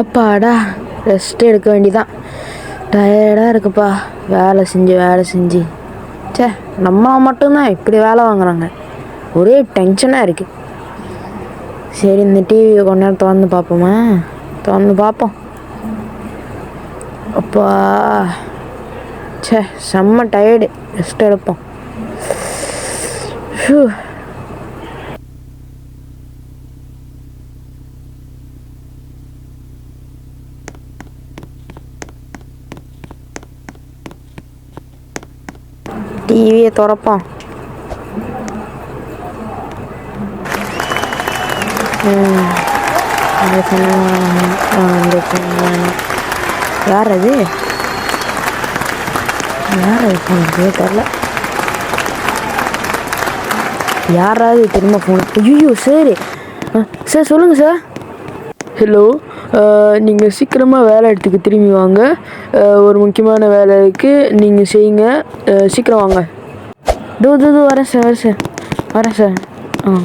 அப்பாடா, ரெஸ்ட் எடுக்க வேண்டிதான். டயர்டாக இருக்குப்பா, வேலை செஞ்சு. சே, நம்ம மட்டும்தான் இப்படி வேலை வாங்குறாங்க, ஒரே டென்ஷனாக இருக்குது. சரி, இந்த டிவியை கொஞ்ச நேரம் திறந்து பார்ப்போம். அப்பா, சே, செம்ம டயர்டு, ரெஸ்ட் எடுப்போம். டிவியை திறப்போம். யார் அது தெரில. யாராவது திரும்ப ஃபோன்? ஐயோ சார், சொல்லுங்கள் சார். ஹலோ, நீங்கள் சீக்கிரமாக வேலை இடத்துக்கு திரும்பி வாங்க. ஒரு முக்கியமான வேலை இருக்குது, நீங்கள் செய்யுங்க. சீக்கிரம் வாங்க. வரேன் சார்.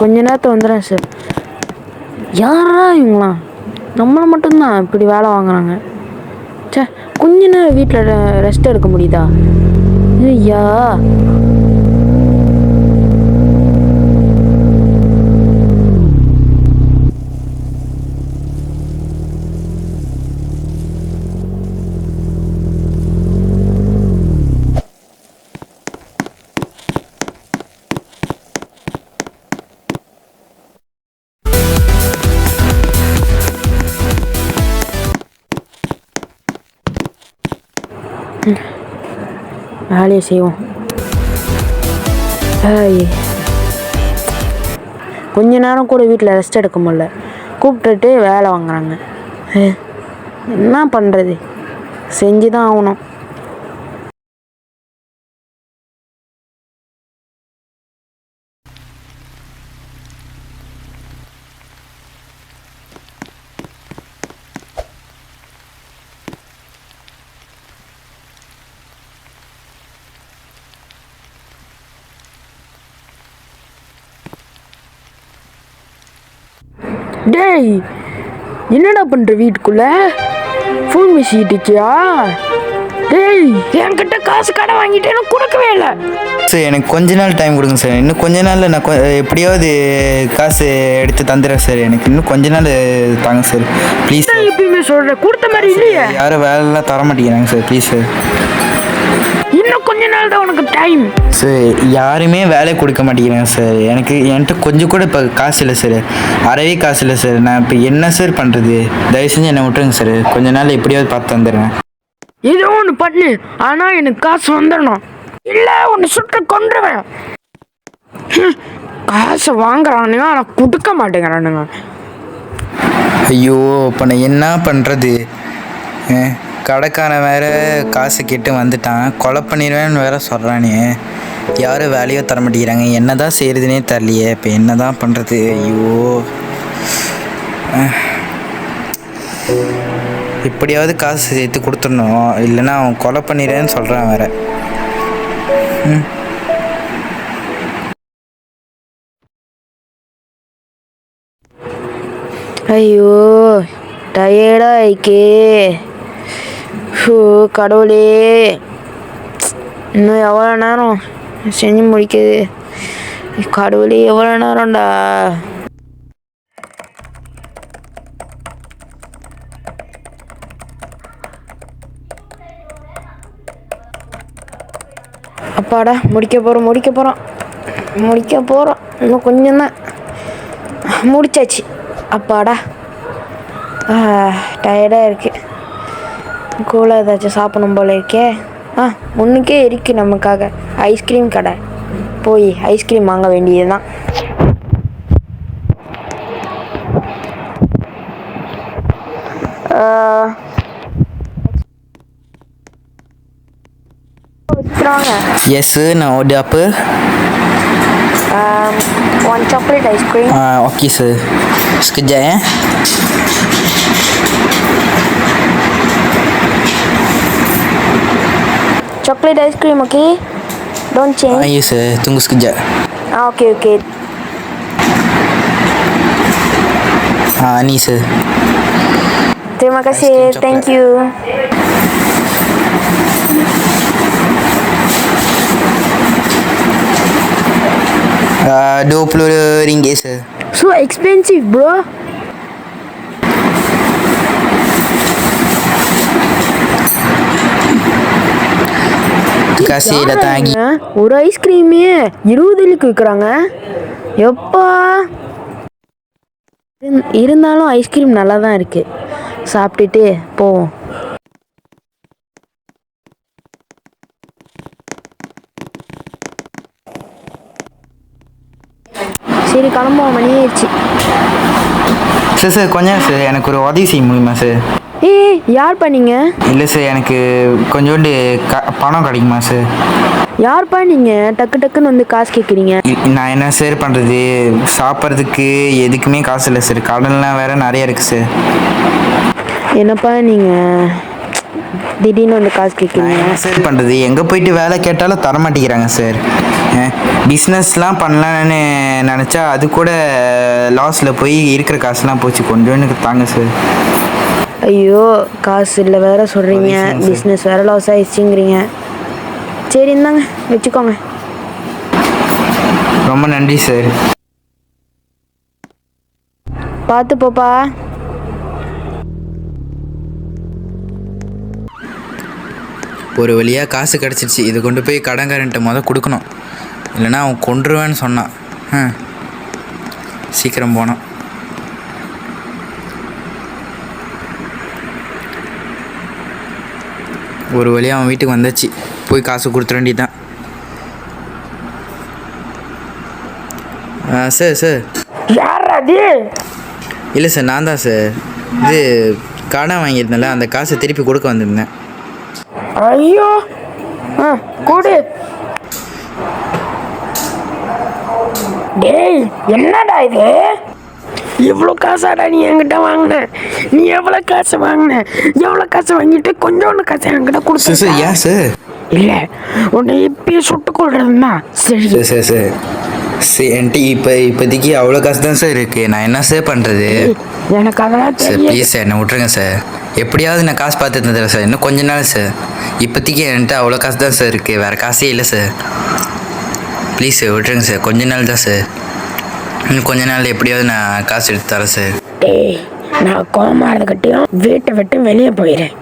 கொஞ்ச நேரத்தை வந்துடுறேன் சார். யாரா இவங்களாம்? நம்மளை மட்டும்தான் இப்படி வேலை வாங்குறாங்க. சே, கொஞ்ச நேரம் வீட்டில் ரெஸ்ட் எடுக்க முடியுதா? ஐயா, வேலையை செய்வோம். கொஞ்ச நேரம் கூட வீட்டில் ரெஸ்ட் எடுக்க முடியல, கூப்பிட்டுட்டு வேலை வாங்குறாங்க. என்ன பண்ணுறது, செஞ்சு தான் ஆகணும். டேய், என்னடா பண்ணுற வீட்டுக்குள்ள? ஃபோன் பேசிக்கிட்டியா? டேய், என்கிட்ட காசு கடை வாங்கிட்டு எனக்கு கொடுக்கவே இல்லை சார். எனக்கு கொஞ்ச நாள் டைம் கொடுங்க சார். இன்னும் கொஞ்ச நாளில் நான் எப்படியாவது காசு எடுத்து தந்துடுறேன் சார். எனக்கு இன்னும் கொஞ்ச நாள் தாங்க சார், ப்ளீஸ் சார். எப்பயுமே சொல்கிறேன், கொடுத்த மாதிரி இல்லையே. யாரும் வேலைலாம் தர மாட்டேங்கிறாங்க சார், ப்ளீஸ் சார். இன்னும் கொஞ்ச நாள் தான் உனக்கு டைம் சார். யாருமே வேலை கொடுக்க மாட்டேங்கிறாங்க சார். என்கிட்ட கொஞ்சம் கூட இப்போ காசு இல்லை சார், அறவே காசு இல்லை சார். நான் இப்போ என்ன சார் பண்ணுறது? தயவு செஞ்சு என்னை விட்டுருங்க சார். கொஞ்ச நாள் எப்படியாவது பார்த்து தந்துடுறேன். ஏதோ ஒன்று பண்ணு, ஆனால் எனக்கு காசு வந்துடணும், இல்லை ஒன்று சுட்டு கொண்டுருவேன். காசை வாங்குறானுங்க, ஆனால் கொடுக்க மாட்டேங்கிறானுங்க. ஐயோ, இப்போ நான் என்ன பண்ணுறது? கடைக்காரன் வேறு காசு கேட்டு வந்துட்டான், கொலை பண்ணிடுவேன்னு வேறு சொல்கிறானே. யாரும் வேலையோ தர மாட்டேங்கிறாங்க. என்ன தான் செய்கிறதுனே தெரியலையே. இப்போ என்ன தான் பண்ணுறது? ஐயோ, எப்படியாவது காசு சேர்த்து கொடுத்துடணும், இல்லைன்னா அவன் கொலை பண்ணிடுறேன்னு சொல்கிறான் வேறு. ஐயோ, டயர்டாக இருக்கே. கடவுளே, இன்னும் எவ்வளோ நேரம் செஞ்சு முடிக்குது? கடவுளே, எவ்வளோ நேரம்டா? அப்பாடா, முடிக்க போகிறோம். இன்னும் கொஞ்சம் தான், முடிச்சாச்சு. அப்பாடா, டயர்டாக இருக்குது. கூலாக ஏதாச்சும் சாப்பிடணும் போல இருக்கே. முன்னுக்கே இருக்குது நமக்காக ஐஸ்கிரீம் கடை, போய் ஐஸ்கிரீம் வாங்க வேண்டியது தான். Yes, nak order apa? One chocolate ice cream. Okey sir. Sekejap ya. Chocolate ice cream, okay? Don't change. Yes sir. Tunggu sekejap. Okay. Ni sir. Terima kasih. Ice cream Thank coklat. you. RM20 sir. So expensive, bro. Terima kasih datang lagi. ஒரு ஐஸ்கிரீமே 20 விற்கிறாங்க. எப்பா இருந்தாலும் ice cream நல்லா தான் இருக்கு. சாப்பிட்டுட்டு போவோம். சரி கிளம்புவோம், மணி ஆயிடுச்சு. சார் கொஞ்சம் சார் எனக்கு ஒரு உதவி செய்ய முடியுமா சார்? ஏய் யார்ப்பா நீங்க? இல்லை சார் எனக்கு கொஞ்சோண்டு பணம் கிடைக்குமா சார்? யார்ப்பா நீங்க டக்கு டக்குன்னு வந்து காசு கேட்குறீங்க? நான் என்ன சார் பண்ணுறது, சாப்பிட்றதுக்கு எதுக்குமே காசு இல்லை சார், கடன்லாம் வேறு நிறைய இருக்குது சார். என்னப்பா நீங்க திடீர்னு வந்து காசு கேட்குறீங்க? என்ன சார் பண்ணுறது, எங்கே போயிட்டு வேலை கேட்டாலும் தர மாட்டேங்கிறாங்க சார். பிஸ்னஸ்லாம் பண்ணலான்னு நினச்சா அது கூட லாஸில் போய் இருக்கிற காசுலாம் போச்சு, கொஞ்சம் எனக்கு தாங்க சார். ஐயோ காசு இல்லை வேற சொல்கிறீங்க, பிஸ்னஸ் வேற லாஸ் ஆயிடுச்சுங்கிறீங்க. சரி இந்தாங்க வச்சுக்கோங்க. ரொம்ப நன்றி சார். பார்த்து போப்பா. ஒரு வழியாக காசு கிடச்சிருச்சு, இது கொண்டு போய் கடன்காரன்ட்ட கொடுக்கணும், இல்லைன்னா அவன் கொன்றுவேன்னு சொன்னான். சீக்கிரம் போனான். ஒரு வழியாக அவன் வீட்டுக்கு வந்தாச்சு, போய் காசு கொடுத்துட வேண்டியதான். சார் யார் அது? இல்லை சார் நான் தான் சார். இது கடன் வாங்கியிருந்தேன்ல, அந்த காசை திருப்பி கொடுக்க வந்திருந்தேன். ஐயோ கூடு. டேய் என்னடா இது, எவ்வளோ காசாடா நீ என்கிட்ட வாங்கின? நீ எவ்வளோ காசு வாங்கின? எவ்வளோ காசு வாங்கிட்டு கொஞ்சோண்டு காசு என்கிட்ட கொடுத்து? சார் ஏன் சார்? இல்லை உன்னை இப்பயே சுட்டு கொள்றதுன்னா சரி. சார் என்கிட்ட இப்போதைக்கு அவ்வளோ காசு தான் சார் இருக்குது, நான் என்ன சார் பண்ணுறது? எனக்கு அதெல்லாம் சார் தெரியும். ப்ளீஸ் சார் என்னை விட்ருங்க சார், எப்படியாவது நான் காசு பார்த்து தந்துடுறேன் சார், இன்னும் கொஞ்ச நாள் சார். இப்போதைக்கு என்கிட்ட அவ்வளோ காசு தான் சார் இருக்குது, வேறு காசே இல்லை சார். ப்ளீஸ் சார் விட்ருங்க சார், கொஞ்ச நாள் தான் சார், இன்னும் கொஞ்ச நாள் எப்படியாவது நான் காசு எடுத்து தரேன் சார். டேய் நான் கோமாரதுக்கிட்டையும் வீட்டை விட்டு வெளியே போயிடுறேன்.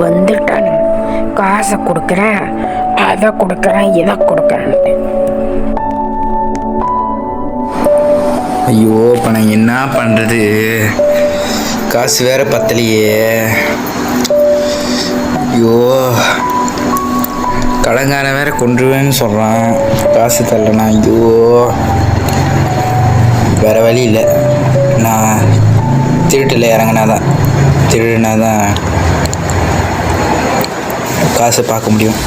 வந்துட்டானு காசை கொடுக்குறேன், அதை கொடுக்குறேன், இதை கொடுக்குறேன்ட்டு. ஐயோ இப்போ நான் என்ன பண்ணுறது, காசு வேற பத்தலையே. ஐயோ கடங்காரன் வேற கொன்றுவேன்னு சொல்கிறான், காசு தரலண்ணா. ஐயோ வேறு வழி இல்லை, நான் திருட்டில் இறங்கினாதான் காசை பார்க்க முடியும்.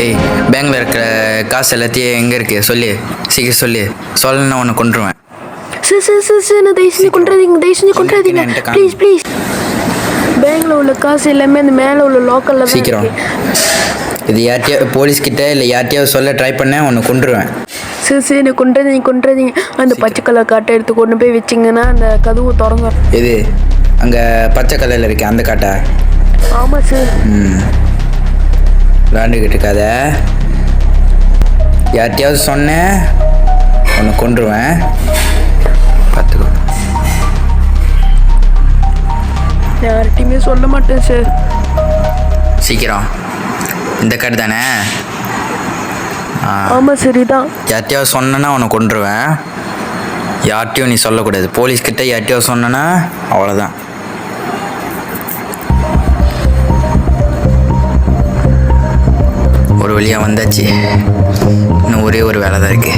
ஏய் பேங்கில் இருக்கிற காசு எல்லாத்தையும் எங்கே இருக்குது சொல்லு, சீக்கிரம் சொல்லலைன்னா உன்னை கொன்றுவேன். சார் நான் தயவு செஞ்சு கொண்டாதீங்க ப்ளீஸ். பேங்க்ல உள்ள காசு எல்லாமே அந்த மேலே உள்ள லோக்கலில் சீக்கிரம் இது யார்ட்டையாவது போலீஸ்கிட்ட இல்லை யார்ட்டையாவது சொல்ல ட்ரை பண்ணேன், உன்னை கொன்றுவேன். சார் என்னை கொண்டாதீங்க. அந்த பச்சை கலர் காட்டை எடுத்து கொண்டு போய் வச்சிங்கன்னா அந்த கதவு திறங்க. இது அங்கே பச்சை கலரில் இருக்கு அந்த காட்டா? ஆமாம் சார். விளாண்டுக்கிட்டு இருக்காத, யார்ட்டையாவது சொன்னேன் உன்னை கொன்றுவேன், பார்த்துக்கோ. யார்கிட்டையுமே சொல்ல மாட்டேன் சார். சீக்கிரம் இந்த காட்டு தானே? ஆமாம் சரிதான். யார்ட்டையாவது சொன்னேன்னா உன்னை கொன்றுவேன், யார்ட்டையும் நீ சொல்லக்கூடாது. போலீஸ்கிட்ட யார்ட்டையாவது சொன்னேன்னா அவ்வளோதான். ஒரு வழியாக வந்தாச்சு. இன்னும் ஒரே ஒரு வேலை தான் இருக்கு.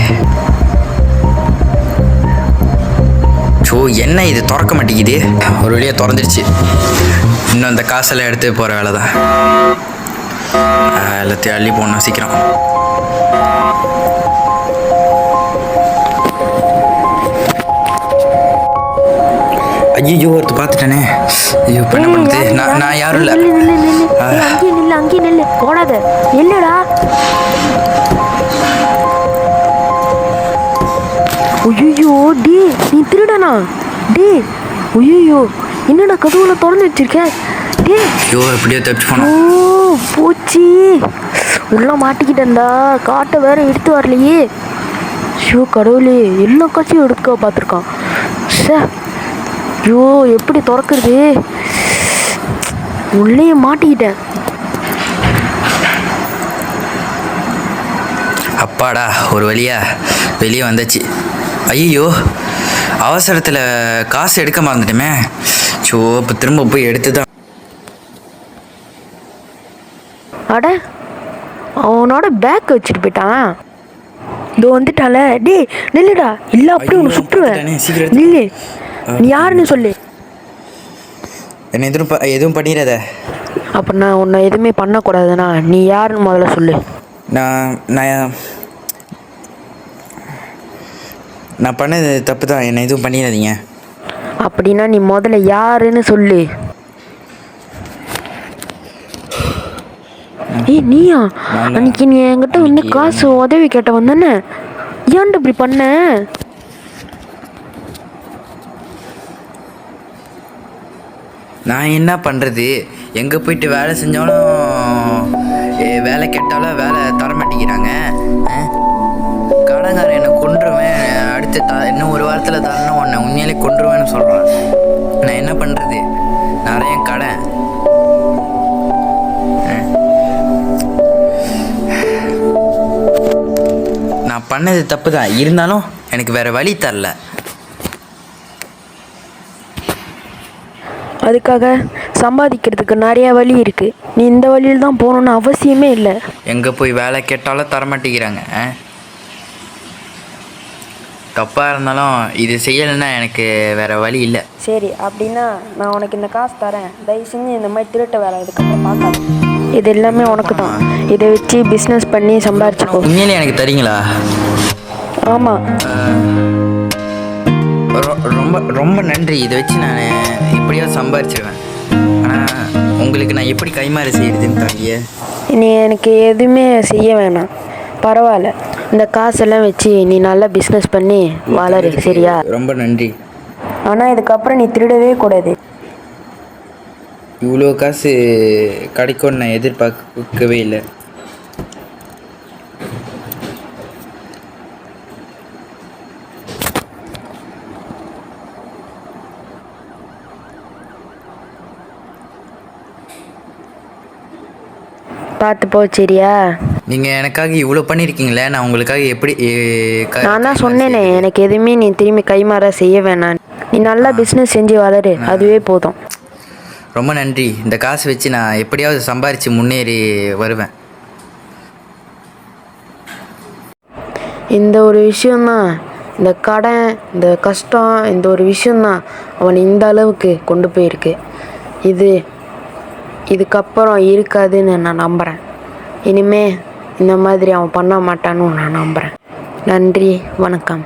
ஸோ என்ன இது திறக்க மாட்டேங்குது? ஒரு வழியாக திறந்துடுச்சு. இன்னும் அந்த காசெல்லாம் எடுத்து போகிற வேலை தான். எல்லாத்தையும் அள்ளி போடணும் சீக்கிரம். ஐயோ ஒருத்தர் பார்த்துட்டானே. ஐயோ பண்ண பண்ணுறது. நான் யாரும் இல்லை. அங்கேயே நில்லு போடாத. இல்லடா. ஐயோ டே நீ திருடனா? டே ஐயோ என்னடா கதவுல திறந்து வச்சிருக்க? டே ஐயோ எப்படியோ தப்பிச்சு போனோம். ஓ பூச்சி உள்ள மாட்டிக்கிட்டேன்டா. காட்டை வேற எடுத்து வரலையே. ஷோ கடவுளே எல்லா காட்சியும் எடுக்க பார்த்துருக்கான். சே ஐயோ எப்படி திறக்கிறது? உள்ளே மாட்டிக்கிட்டேன். அப்பாடா ஒரு வழியா வெளியே வந்தாச்சு. ஐயோ அவசரத்தில் காசு எடுக்க மறந்துட்டேமே. ஸோ இப்போ திரும்ப போய் எடுத்து தான். அட அவனோட பேக் வச்சுட்டு போயிட்டான். இதோ வந்துட்டால. டே நில்லுடா. இல்லை அப்படியே ஒன்று சுற்றுவேன். நில்லு. நீ யாருன்னு சொல்லு. என்ன எதுவும் பண்ணிடாத. அப்போ நான் உன்னை எதுவுமே பண்ணக்கூடாதுண்ணா. நீ யாருன்னு முதல்ல சொல்லு. நான் பண்ணது தப்பு தான். என்னை எதுவும் பண்ணிடாதீங்க. அப்படின்னா நீ முதல்ல யாருன்னு சொல்லு. ஏய் நீயா? அன்னைக்கு நீ என்கிட்ட வந்து காசு உதவி கேட்ட வந்தானே, ஏன்டா இப்படி பண்ண? நான் என்ன பண்ணுறது? எங்கே போயிட்டு வேலை செஞ்சாலும் வேலை கேட்டாலும் வேலை தர மாட்டேங்கிறாங்க. கடங்காரன் என்னை கொன்றுவேன், அடுத்து இன்னும் ஒரு வாரத்தில் தரணும், உன்னை உண்மையிலே கொன்றுவேன்னு சொல்கிறான். நான் என்ன பண்ணுறது? நிறைய கடன். நான் பண்ணது தப்பு தான், இருந்தாலும் எனக்கு வேறு வழி தரல. அதுக்காக சம்பாதிக்கிறதுக்கு நிறைய வழி இருக்கு. நீ இந்த வழியில் தான் போகணுன்னு அவசியமே இல்லை. எங்கே போய் வேலை கேட்டாலும் தரமாட்டேங்கிறாங்க. தப்பாக இருந்தாலும் இது செய்யலைன்னா எனக்கு வேறு வழி இல்லை. சரி அப்படின்னா நான் உனக்கு இந்த காசு தரேன். தயவு செஞ்சு இந்த மாதிரி திருட்ட வேலை இதுக்கப்புறம் பார்க்காது. இது எல்லாமே உனக்கு தான். இதை வச்சு பிஸ்னஸ் பண்ணி சம்பாரிச்சுக்கோ. உண்மையிலே எனக்கு தரீங்களா? ஆமாம். ரொம்ப ரொம்ப நன்றி. இதை வச்சு நான் எப்படியாவது சம்பாரிச்சிடுவேன். ஆனால் உங்களுக்கு நான் எப்படி கைமாறு செய்யறதுன்னு தெரியல. நீ எனக்கு எதுவுமே செய்ய வேணாம், பரவாயில்ல. இந்த காசெல்லாம் வச்சு நீ நல்லா பிஸ்னஸ் பண்ணி வளரு, சரியா? ரொம்ப நன்றி. ஆனால் இதுக்கப்புறம் நீ திருடவே கூடாது. இவ்வளோ காசு கிடைக்கும்னு நான் எதிர்பார்க்கவே இல்லை. பார்த்து போ, சரியா? நீங்கள் எனக்காக இவ்வளோ பண்ணியிருக்கீங்களே, நான் உங்களுக்காக எப்படி? நான் தான் சொன்னேனே, எனக்கு எதுவுமே நீ திரும்பி கைமாற செய்ய வேணாம். நீ நல்லா பிஸ்னஸ் செஞ்சு வளரு, அதுவே போதும். ரொம்ப நன்றி. இந்த காசு வச்சு நான் எப்படியாவது சம்பாரித்து முன்னேறி வருவேன். இந்த ஒரு விஷயந்தான், இந்த கடன், இந்த கஷ்டம், இந்த ஒரு விஷயந்தான் அவனை இந்த அளவுக்கு கொண்டு போயிருக்கு. இதுக்கப்புறம் இருக்காதுன்னு நான் நம்புகிறேன். இனிமே இந்த மாதிரி அவன் பண்ண மாட்டான்னு நான் நம்புகிறேன். நன்றி, வணக்கம்.